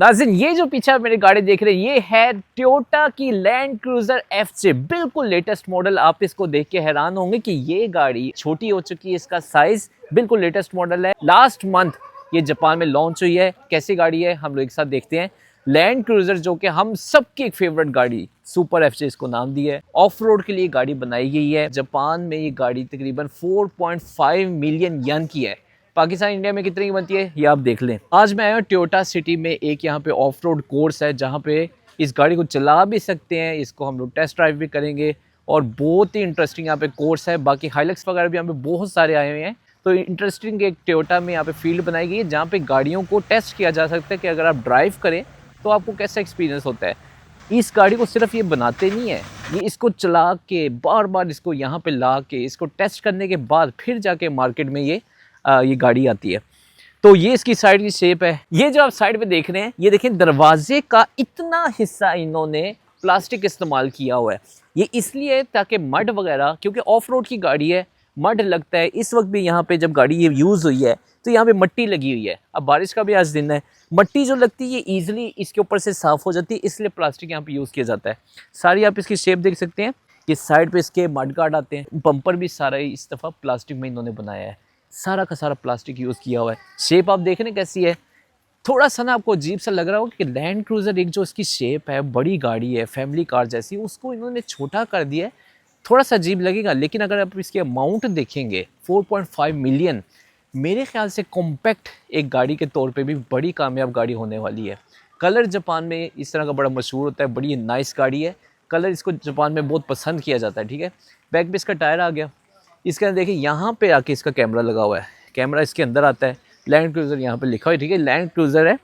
नाज़रीन, ये जो पीछे आप मेरी गाड़ी देख रहे हैं ये है टोयोटा की लैंड क्रूजर FC, बिल्कुल लेटेस्ट मॉडल। आप इसको देख के हैरान होंगे कि ये गाड़ी छोटी हो चुकी है, इसका साइज बिल्कुल लेटेस्ट मॉडल है। लास्ट मंथ ये जापान में लॉन्च हुई है। कैसी गाड़ी है हम लोग एक साथ देखते हैं। लैंड क्रूजर जो कि हम सबकी एक फेवरेट गाड़ी, सुपर FC इसको नाम दिया है। ऑफ रोड के लिए गाड़ी बनाई गई है। जापान में ये गाड़ी तकरीबन 4.5 मिलियन यन की है। पाकिस्तान इंडिया में कितने की बनती है ये आप देख लें। आज मैं आया हूँ टोयोटा सिटी में, एक यहाँ पे ऑफ रोड कोर्स है जहाँ पे इस गाड़ी को चला भी सकते हैं, इसको हम लोग टेस्ट ड्राइव भी करेंगे और बहुत ही इंटरेस्टिंग यहाँ पे कोर्स है। बाकी हाइलक्स वगैरह भी यहाँ पे बहुत सारे आए हुए हैं। तो इंटरेस्टिंग एक टोयोटा में यहाँ पे फील्ड बनाई गई है जहाँ पे गाड़ियों को टेस्ट किया जा सकता है कि अगर आप ड्राइव करें तो आपको कैसा एक्सपीरियंस होता है। इस गाड़ी को सिर्फ ये बनाते नहीं है, ये इसको चला के बार बार इसको यहाँ पे ला के इसको टेस्ट करने के बाद फिर जाके मार्केट में ये गाड़ी आती है। तो ये इसकी साइड की शेप है। ये जो आप साइड पे देख रहे हैं ये देखें, दरवाजे का इतना हिस्सा इन्होंने प्लास्टिक इस्तेमाल किया हुआ है। ये इसलिए ताकि मड वगैरह, क्योंकि ऑफ रोड की गाड़ी है, मड लगता है। इस वक्त भी यहाँ पे जब गाड़ी ये यूज़ हुई है तो यहाँ पे मट्टी लगी हुई है। अब बारिश का भी आज दिन है, मट्टी जो लगती है ये ईजिली इसके ऊपर से साफ़ हो जाती है, इसलिए प्लास्टिक यहाँ पे यूज़ किया जाता है। सारी आप इसकी शेप देख सकते हैं। ये साइड पे इसके मड गार्ड आते हैं। बम्पर भी सारा इस दफ़ा प्लास्टिक में इन्होंने बनाया है, सारा का सारा प्लास्टिक यूज़ किया हुआ है। शेप आप देख रहे हैं कैसी है। थोड़ा सा ना आपको अजीब सा लग रहा होगा कि लैंड क्रूज़र एक जो इसकी शेप है, बड़ी गाड़ी है, फैमिली कार जैसी, उसको इन्होंने छोटा कर दिया है। थोड़ा सा अजीब लगेगा, लेकिन अगर आप इसके अमाउंट देखेंगे 4.5 मिलियन, मेरे ख्याल से कॉम्पैक्ट एक गाड़ी के तौर पे भी बड़ी कामयाब गाड़ी होने वाली है। कलर जापान में इस तरह का बड़ा मशहूर होता है, बड़ी नाइस गाड़ी है। कलर इसको जापान में बहुत पसंद किया जाता है। ठीक है, बैक पे इसका टायर आ गया। इसके अंदर देखिए यहाँ पे आके इसका कैमरा लगा हुआ है, कैमरा इसके अंदर आता है। लैंड क्रूज़र यहाँ पे लिखा हुआ है, ठीक है, लैंड क्रूज़र है।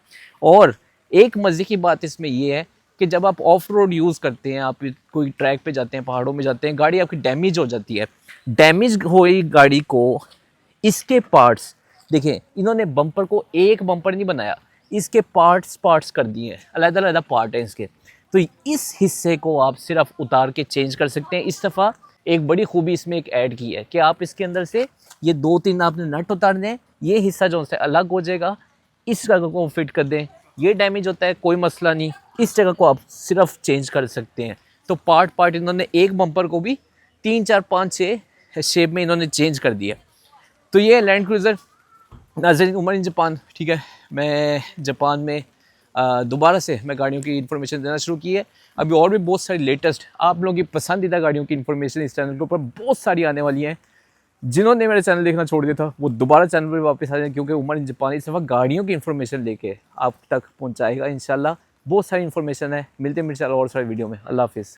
और एक मज़े की बात इसमें ये है कि जब आप ऑफ रोड यूज़ करते हैं, आप कोई ट्रैक पे जाते हैं, पहाड़ों में जाते हैं, गाड़ी आपकी डैमेज हो जाती है। डैमेज हुई गाड़ी को इसके पार्ट्स देखें, इन्होंने बम्पर को एक बम्पर नहीं बनाया, इसके पार्ट्स कर दिए हैं, अलग अलग पार्ट हैं इसके। तो इस हिस्से को आप सिर्फ उतार के चेंज कर सकते हैं। इस दफ़ा एक बड़ी खूबी इसमें एक ऐड की है कि आप इसके अंदर से ये 2-3 आपने नट उतारने हैं, ये हिस्सा जो से अलग हो जाएगा, इस जगह को फिट कर दें। ये डैमेज होता है, कोई मसला नहीं, इस जगह को आप सिर्फ चेंज कर सकते हैं। तो पार्ट इन्होंने एक बम्पर को भी 3, 4, 5, 6 शेप में इन्होंने चेंज कर दिया। तो ये लैंड क्रूज़र। नाज़रीन, उमर इन जापान, ठीक है, मैं जापान में दोबारा से मैं गाड़ियों की इन्फॉर्मेशन देना शुरू की है। अभी और भी बहुत सारी लेटेस्ट आप लोगों की पसंदीदा गाड़ियों की इन्फॉर्मेशन इस चैनल के ऊपर बहुत सारी आने वाली हैं। जिन्होंने मेरा चैनल देखना छोड़ दिया था वो दोबारा चैनल पर वापस आ जाए, क्योंकि उमर इन जापान इस दफ़ा गाड़ियों की इन्फॉर्मेशन लेके आप तक पहुँचाएगा इंशाल्लाह। बहुत सारी इन्फॉर्मेशन है। मिलते हैं मेरे चैनल और सारी वीडियो में। अल्लाह हाफिज़।